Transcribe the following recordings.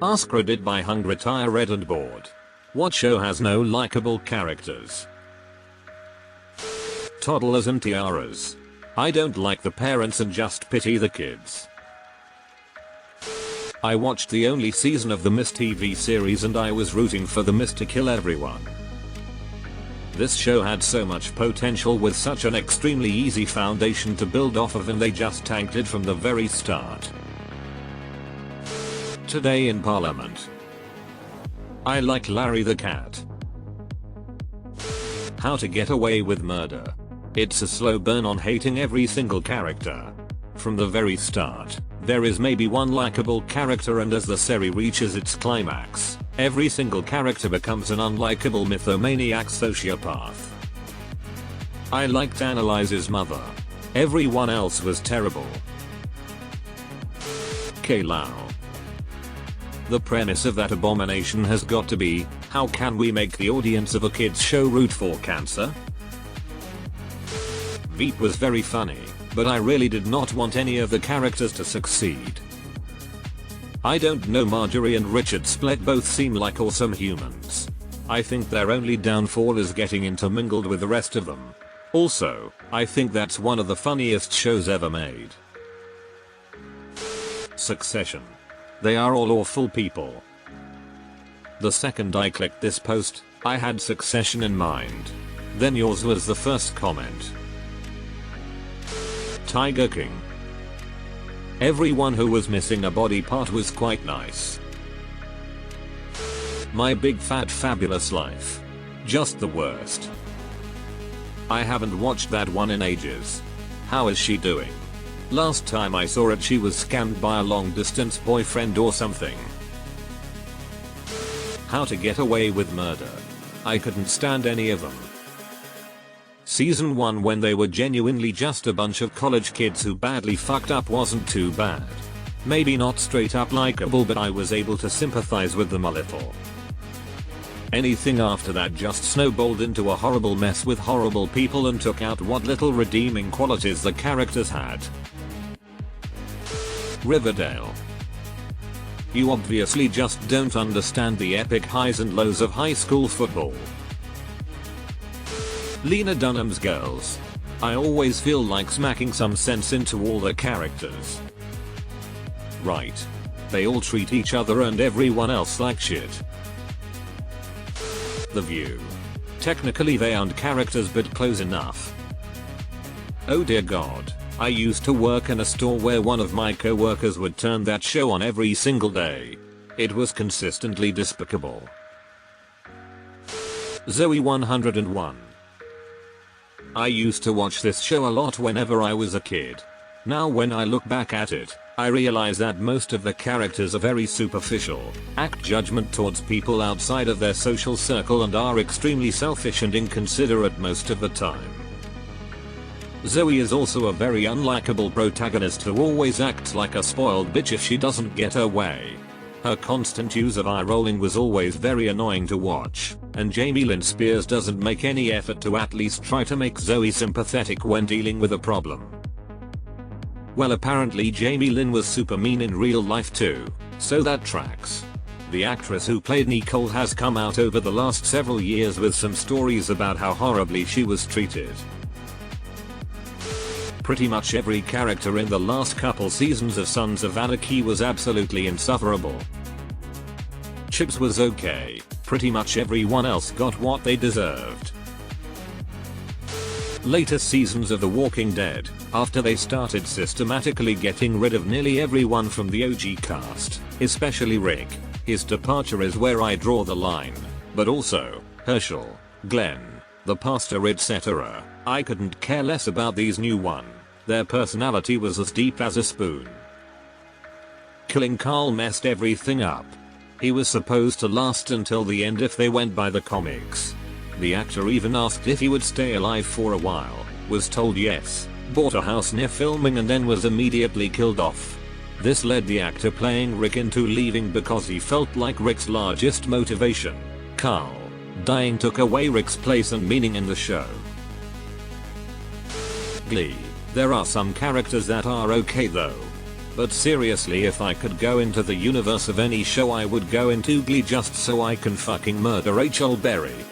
AskReddit by hungry, tired and bored. What show has no likable characters? Toddlers and tiaras. I don't like the parents and just pity the kids. I watched the only season of the Miss TV series and I was rooting for the Miss to kill everyone. This show had so much potential with such an extremely easy foundation to build off of and they just tanked it from the very start. Today in Parliament. I like Larry the cat. How to Get Away with Murder. It's a slow burn on hating every single character. From the very start, there is maybe one likable character and as the series reaches its climax, every single character becomes an unlikable mythomaniac sociopath. I liked Annalise's mother. Everyone else was terrible. Kaylau. The premise of that abomination has got to be, how can we make the audience of a kids show root for cancer? Veep was very funny, but I really did not want any of the characters to succeed. I don't know, Marjorie and Richard Split both seem like awesome humans. I think their only downfall is getting intermingled with the rest of them. Also, I think that's one of the funniest shows ever made. Succession. They are all awful people. The second I clicked this post, I had Succession in mind. Then yours was the first comment. Tiger King. Everyone who was missing a body part was quite nice. My Big Fat Fabulous Life. Just the worst. I haven't watched that one in ages. How is she doing? Last time I saw it she was scammed by a long distance boyfriend or something. How to Get Away with Murder. I couldn't stand any of them. Season 1 when they were genuinely just a bunch of college kids who badly fucked up wasn't too bad. Maybe not straight up likable but I was able to sympathize with them a little. Anything after that just snowballed into a horrible mess with horrible people and took out what little redeeming qualities the characters had. Riverdale. You obviously just don't understand the epic highs and lows of high school football. Lena Dunham's Girls. I always feel like smacking some sense into all the characters. Right. They all treat each other and everyone else like shit. The View. Technically they aren't characters but close enough. Oh dear god. I used to work in a store where one of my co-workers would turn that show on every single day. It was consistently despicable. Zoe 101. I used to watch this show a lot whenever I was a kid. Now when I look back at it, I realize that most of the characters are very superficial, act judgment towards people outside of their social circle and are extremely selfish and inconsiderate most of the time. Zoe is also a very unlikable protagonist who always acts like a spoiled bitch if she doesn't get her way. Her constant use of eye rolling was always very annoying to watch, and Jamie Lynn Spears doesn't make any effort to at least try to make Zoe sympathetic when dealing with a problem. Well, apparently Jamie Lynn was super mean in real life too, so that tracks. The actress who played Nicole has come out over the last several years with some stories about how horribly she was treated. Pretty much every character in the last couple seasons of Sons of Anarchy was absolutely insufferable. Chips was okay, pretty much everyone else got what they deserved. Later seasons of The Walking Dead, after they started systematically getting rid of nearly everyone from the OG cast, especially Rick, his departure is where I draw the line, but also, Herschel, Glenn, the pastor etc. I couldn't care less about these new ones. Their personality was as deep as a spoon. Killing Carl messed everything up. He was supposed to last until the end if they went by the comics. The actor even asked if he would stay alive for a while, was told yes, bought a house near filming and then was immediately killed off. This led the actor playing Rick into leaving because he felt like Rick's largest motivation, Carl, dying took away Rick's place and meaning in the show. Glee. There are some characters that are okay though. But seriously, if I could go into the universe of any show, I would go into Glee just so I can fucking murder Rachel Berry.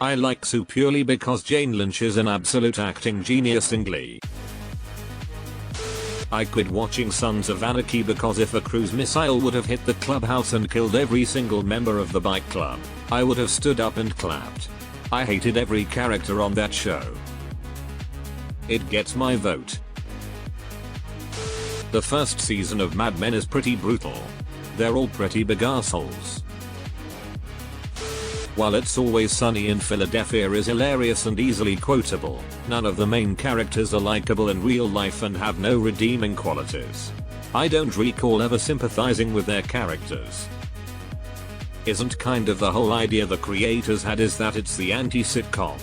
I like Sue purely because Jane Lynch is an absolute acting genius in Glee. I quit watching Sons of Anarchy because if a cruise missile would have hit the clubhouse and killed every single member of the bike club, I would have stood up and clapped. I hated every character on that show. It gets my vote. The first season of Mad Men is pretty brutal. They're all pretty big assholes. While It's Always Sunny in Philadelphia is hilarious and easily quotable, none of the main characters are likable in real life and have no redeeming qualities. I don't recall ever sympathizing with their characters. Isn't kind of the whole idea the creators had is that it's the anti-sitcom?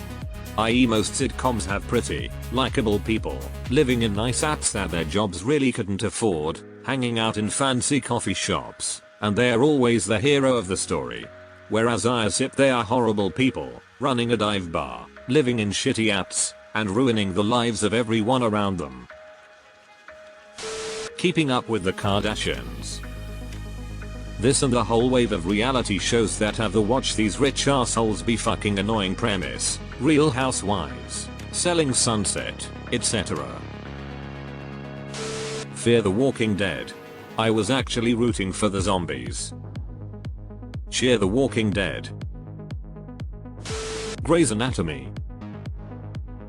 I.e. most sitcoms have pretty, likable people, living in nice apps that their jobs really couldn't afford, hanging out in fancy coffee shops, and they're always the hero of the story. Whereas ISIP, they are horrible people, running a dive bar, living in shitty apps, and ruining the lives of everyone around them. Keeping Up with the Kardashians. This and the whole wave of reality shows that have the watch these rich assholes be fucking annoying premise, Real Housewives, Selling Sunset, etc. Fear the Walking Dead. I was actually rooting for the zombies. Cheer the Walking Dead. Grey's Anatomy.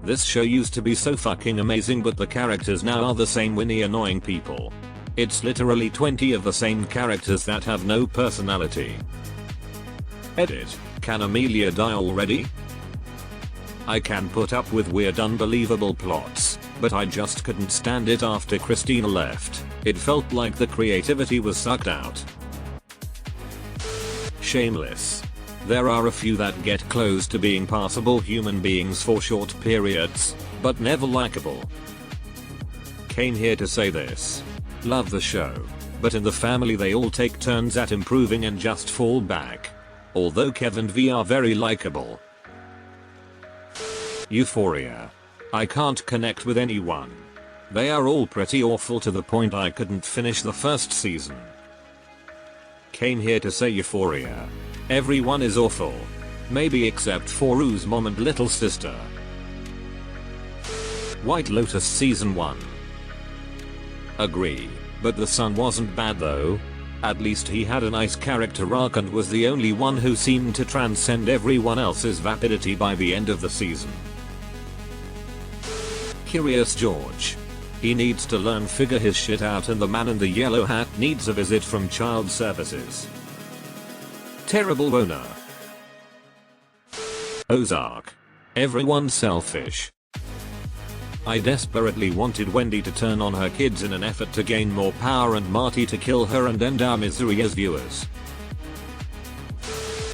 This show used to be so fucking amazing, but the characters now are the same whiny annoying people. It's literally 20 of the same characters that have no personality. Edit. Can Amelia die already? I can put up with weird unbelievable plots, but I just couldn't stand it after Christina left. It felt like the creativity was sucked out. Shameless. There are a few that get close to being passable human beings for short periods, but never likable. Came here to say this. Love the show, but in the family they all take turns at improving and just fall back. Although Kev and V are very likable. Euphoria. I can't connect with anyone. They are all pretty awful to the point I couldn't finish the first season. Came here to say Euphoria. Everyone is awful. Maybe except for Rue's mom and little sister. White Lotus Season 1. Agree, but the son wasn't bad though. At least he had a nice character arc and was the only one who seemed to transcend everyone else's vapidity by the end of the season. Curious George. He needs to figure his shit out, and the man in the yellow hat needs a visit from child services. Terrible owner. Ozark. Everyone's selfish. I desperately wanted Wendy to turn on her kids in an effort to gain more power and Marty to kill her and end our misery as viewers.